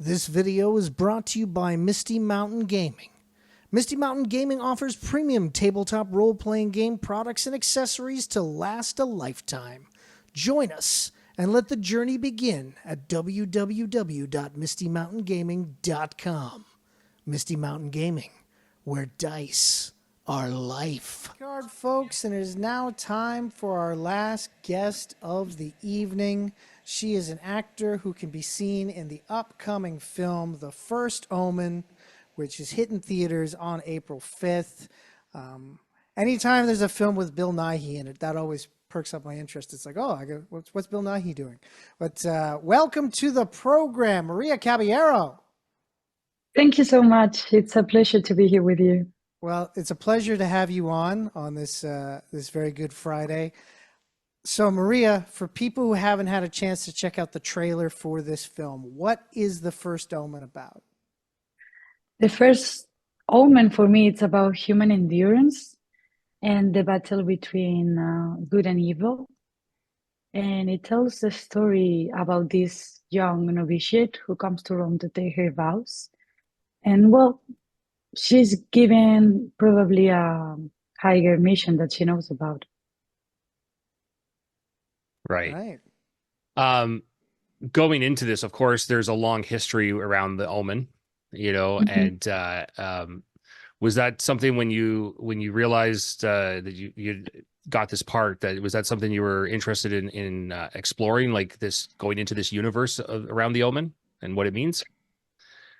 This video is brought to you by Misty Mountain Gaming. Misty Mountain Gaming offers premium tabletop role-playing game products and accessories to last a lifetime. Join us and let the journey begin at www.mistymountaingaming.com. Misty Mountain Gaming, where dice are life. Geek Hard, folks, and it is now time for our last guest of the evening. She is an actor who can be seen in the upcoming film, The First Omen, which is hitting theaters on April 5th. Anytime there's a film with Bill Nighy in it, that always perks up my interest. It's like, oh, what's Bill Nighy doing? But welcome to the program, Maria Caballero. Thank you so much. It's a pleasure to be here with you. Well, it's a pleasure to have you on this very good Friday. So, Maria, for people who haven't had a chance to check out the trailer for this film, what is The First Omen about? The First Omen for me, it's about human endurance and the battle between good and evil. And it tells the story about this young novitiate who comes to Rome to take her vows. And well, she's given probably a higher mission that she knows about. Right. Going into this, of course, there's a long history around the Omen, and was that something when you realized that you got this part, was that something you were interested in exploring, like this, going into this universe around the Omen and what it means?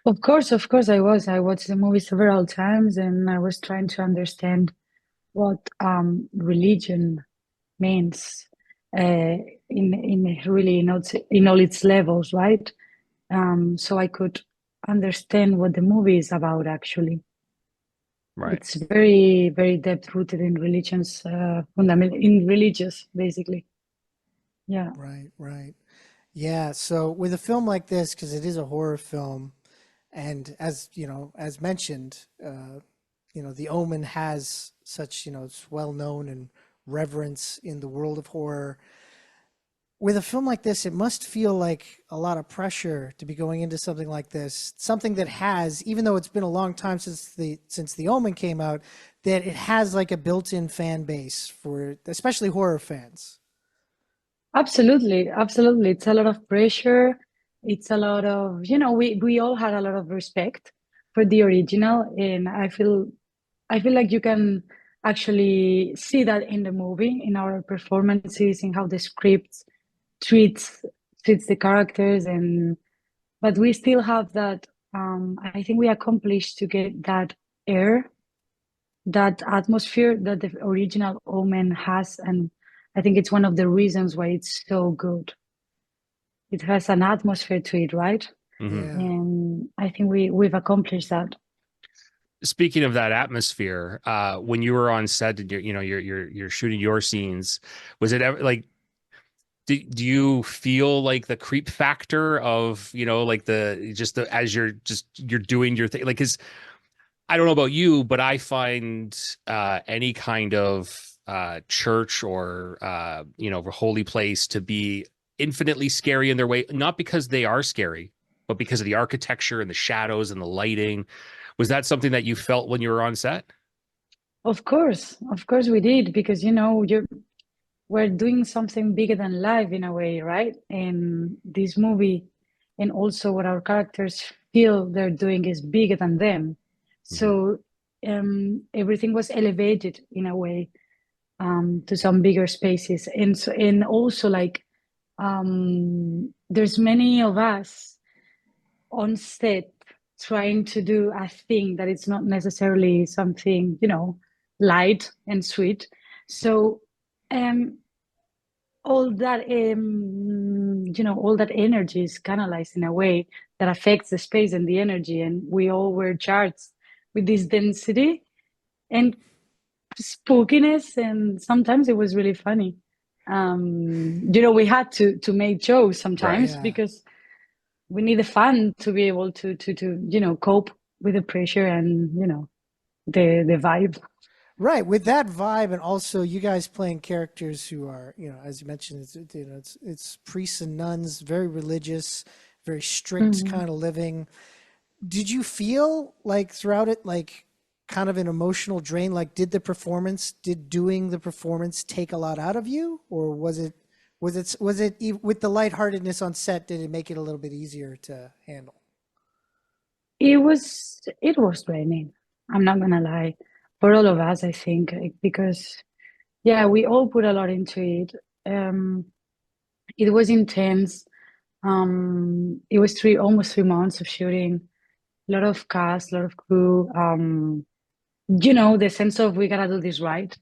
Of course, I was. I watched the movie several times and I was trying to understand what religion means in all its levels, right? So I could understand what the movie is about, actually. Right. It's very, very depth rooted in religions, in religious, basically. Yeah. Right. Yeah. So with a film like this, because it is a horror film, and as mentioned, the Omen has such, it's well known and reverence in the world of horror. With a film like this, it must feel like a lot of pressure to be going into something like this, something that has, even though it's been a long time since the Omen came out, that it has like a built-in fan base for especially horror fans. Absolutely. It's a lot of pressure. It's a lot of, we all had a lot of respect for the original, and I feel like you can actually see that in the movie, in our performances, in how the script treats the characters, but we still have that. I think we accomplished to get that air, that atmosphere that the original Omen has, and I think it's one of the reasons why it's so good. It has an atmosphere to it, right? Mm-hmm. And I think we've accomplished that. Speaking of that atmosphere, when you were on set and you're shooting your scenes, was it ever like, do you feel like the creep factor of, like as you're doing your thing? Like, cause I don't know about you, but I find any kind of church or, holy place to be infinitely scary in their way, not because they are scary, but because of the architecture and the shadows and the lighting. Was that something that you felt when you were on set? Of course we did, because we're doing something bigger than life in a way, right? And this movie, and also what our characters feel they're doing, is bigger than them. So everything was elevated in a way to some bigger spaces, and also like there's many of us on set trying to do a thing that it's not necessarily something, light and sweet. So all that all that energy is canalized in a way that affects the space and the energy, and we all were charged with this density and spookiness, and sometimes it was really funny. We had to make jokes sometimes, Right, yeah. because we need the fun to be able to cope with the pressure and the vibe. Right, with that vibe, and also you guys playing characters who are, as you mentioned, it's priests and nuns, very religious, very strict kind of living. Did you feel like throughout it, like kind of an emotional drain? Like, did doing the performance take a lot out of you, or with the lightheartedness on set, did it make it a little bit easier to handle? It was draining. I'm not gonna lie, for all of us, I think, because yeah, we all put a lot into it. It was intense. It was almost 3 months of shooting, a lot of cast, a lot of crew. The sense of we gotta do this right,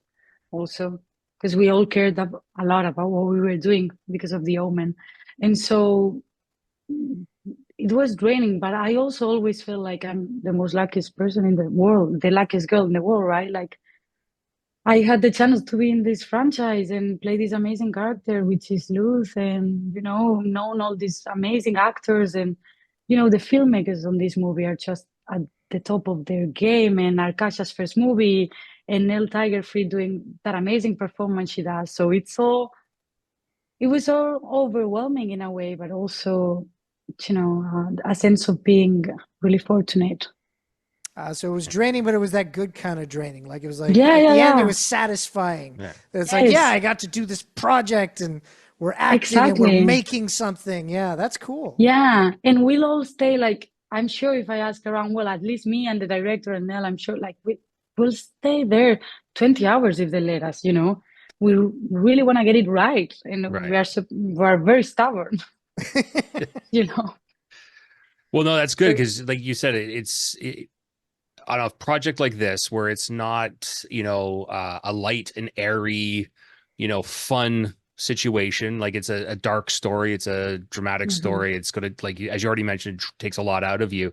also, because we all cared a lot about what we were doing because of the Omen, and so it was draining. But I also always feel like I'm the most luckiest person in the world, the luckiest girl in the world, right? Like I had the chance to be in this franchise and play this amazing character, which is Luz, and known all these amazing actors, and the filmmakers on this movie are just at the top of their game. And Arkasha's first movie, and Nell Tigerfried doing that amazing performance she does. So it was all overwhelming in a way, but also, a sense of being really fortunate. So it was draining, but it was that good kind of draining. Like, it was like Yeah, at yeah, the end, it yeah. was satisfying. Yeah. It's like, yeah, Yes. I got to do this project, and we're acting and we're Exactly. making something. Yeah, that's cool. Yeah, and we'll all stay, like, I'm sure if I ask around, well, at least me and the director and Nell, I'm sure like we'll stay there 20 hours if they let us, We really want to get it right, and Right. we're very stubborn, you know. Well, no, that's good So, because, like you said, on a project like this where it's not, a light and airy, fun situation. Like, it's a dark story, it's a dramatic story. It's gonna, like, as you already mentioned, takes a lot out of you.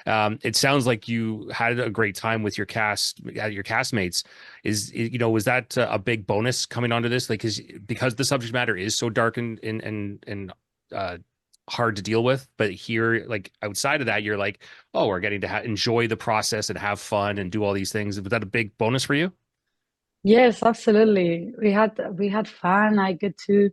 It sounds like you had a great time with your castmates. Was that a big bonus coming onto this? Like, because the subject matter is so dark and uh hard to deal with, but here, like, outside of that, you're like, oh, we're getting to enjoy the process and have fun and do all these things. Was that a big bonus for you? yes, absolutely. We had fun. I get to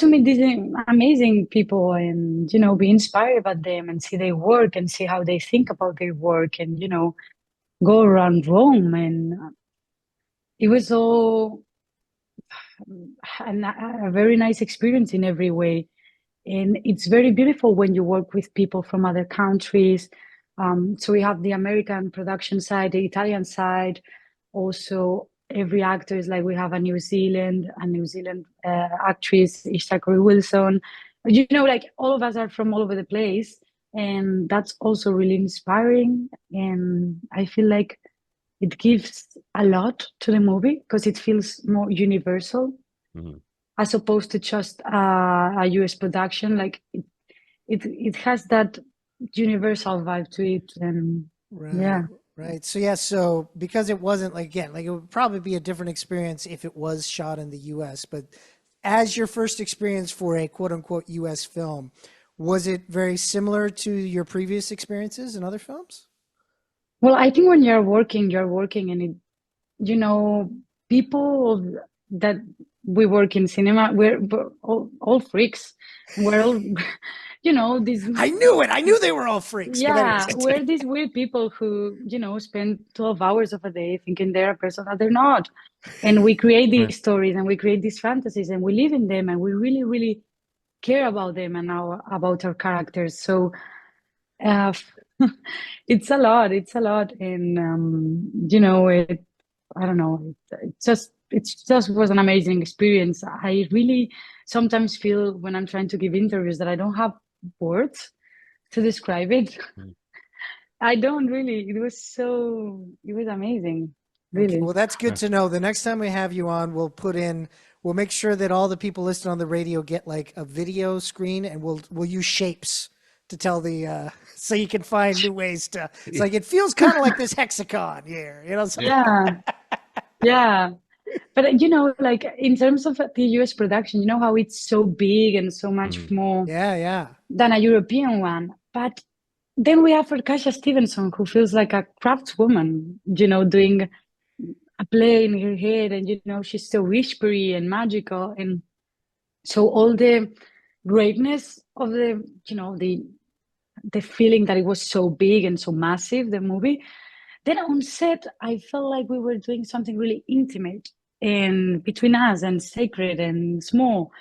meet these amazing people, and be inspired by them and see their work and see how they think about their work, and go around Rome. And it was all a very nice experience in every way. And it's very beautiful when you work with people from other countries. So we have the American production side, the Italian side. Also, every actor is like, we have a New Zealand actress, Ishakari Wilson. Like, all of us are from all over the place. And that's also really inspiring. And I feel like it gives a lot to the movie because it feels more universal, Mhm. as opposed to just a US production. Like, it has that universal vibe to it, and Right, yeah. right. So yeah, so because it wasn't, like, again, like, it would probably be a different experience if it was shot in the US, but as your first experience for a quote unquote US film, was it very similar to your previous experiences in other films? Well, I think when you're working, and people that we work in cinema, we're all freaks. We're all, these. I knew it. I knew they were all freaks. But anyways, Yeah, continue. we're these weird people who, spend 12 hours of a day thinking they're a person that they're not. And we create Yeah. these stories and we create these fantasies and we live in them and we really, really care about them and about our characters. So uh, it's a lot. It's a lot. And, I don't know, it just was an amazing experience. I really sometimes feel when I'm trying to give interviews that I don't have words to describe it. Mm. I don't really. It was amazing, Okay, really. well, that's good Yeah. to know. The next time we have you on, we'll make sure that all the people listening on the radio get like a video screen, and we'll use shapes to tell so you can find new ways to. It's like, it feels kind of like this hexagon here, So, Yeah, yeah. But like, in terms of the US production, how it's so big and so much Mhm. more yeah, yeah. than a European one. But then we have Arkasha Stevenson, who feels like a craftswoman, doing a play in her head, and she's so whispery and magical, and so all the greatness of the, the feeling that it was so big and so massive, the movie. Then on set, I felt like we were doing something really intimate and between us and sacred and small.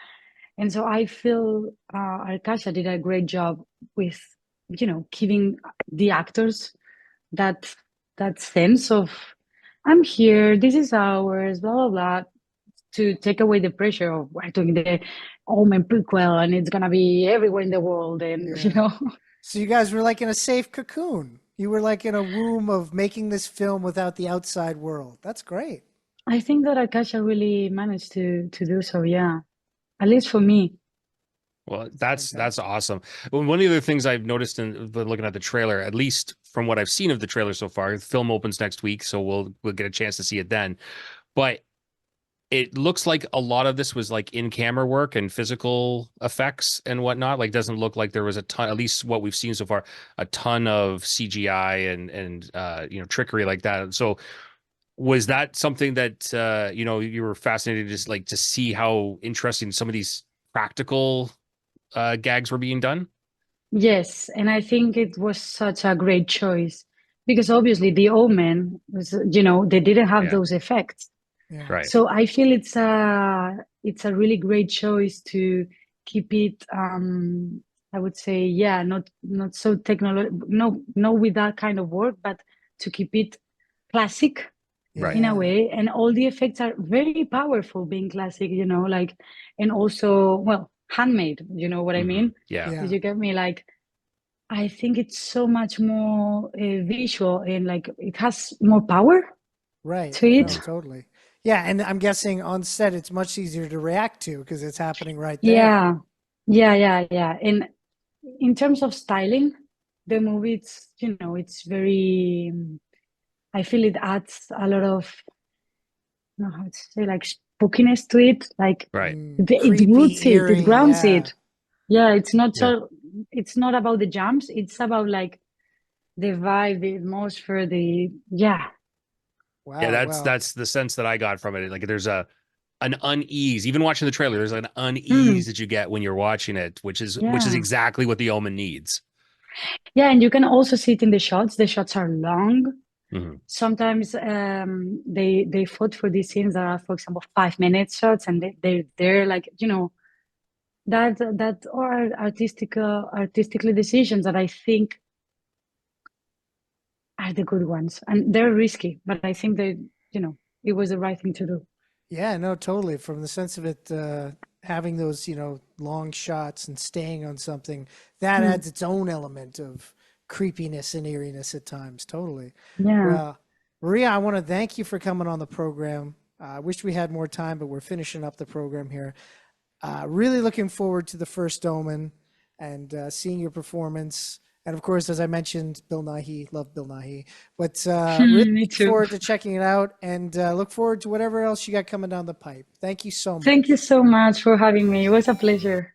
And so I feel Arkasha did a great job with, giving the actors that sense of, I'm here, this is ours, blah, blah, blah, to take away the pressure of we're doing the Omen prequel and it's going to be everywhere in the world. And, So you guys were like in a safe cocoon. You were like in a womb of making this film without the outside world. That's great. I think that Akasha really managed to do so, yeah. At least for me. Well, that's awesome. Well, one of the other things I've noticed in looking at the trailer, at least from what I've seen of the trailer so far, the film opens next week, so we'll get a chance to see it then. But it looks like a lot of this was like in-camera work and physical effects and whatnot. Like, doesn't look like there was a ton, at least what we've seen so far, a ton of CGI and trickery like that. So was that something that you were fascinated just like to see how interesting some of these practical gags were being done? Yes, and I think it was such a great choice because obviously the Omen was, they didn't have those effects. Yeah. Right. So I feel it's a really great choice to keep it, I would say, not so no with that kind of work, but to keep it classic in a way. And all the effects are very powerful being classic, like, and also, well, handmade, you know what I mean? Yeah. Did you get me? Like, I think it's so much more visual and like it has more power to it. No, totally. Yeah, and I'm guessing on set it's much easier to react to because it's happening right there. Yeah. And in terms of styling, the movie, it's very, I feel it adds a lot of, I don't know how to say, like spookiness to it. Like it roots it, it grounds it. Yeah, it's not so, it's not about the jumps. It's about like the vibe, the atmosphere, Wow. Yeah, that's the sense that I got from it. Like there's an unease. Even watching the trailer, there's an unease that you get when you're watching it, which is exactly what the Omen needs. Yeah, and you can also see it in the shots. The shots are long. Mm-hmm. Sometimes they fought for these scenes that are, for example, 5-minute shots, and they're like, that are artistically decisions that I think are the good ones, and they're risky, but I think they, it was the right thing to do. Yeah, no, totally. From the sense of it, having those, long shots and staying on something, that adds its own element of creepiness and eeriness at times. Totally. Yeah. Well, Maria, I want to thank you for coming on the program. I wish we had more time, but we're finishing up the program here. Really looking forward to the First Omen and seeing your performance. And of course, as I mentioned, Bill Nighy, love Bill Nighy. But really Me look too. forward to checking it out and look forward to whatever else you got coming down the pipe. Thank you so much. Thank you so much for having me. It was a pleasure.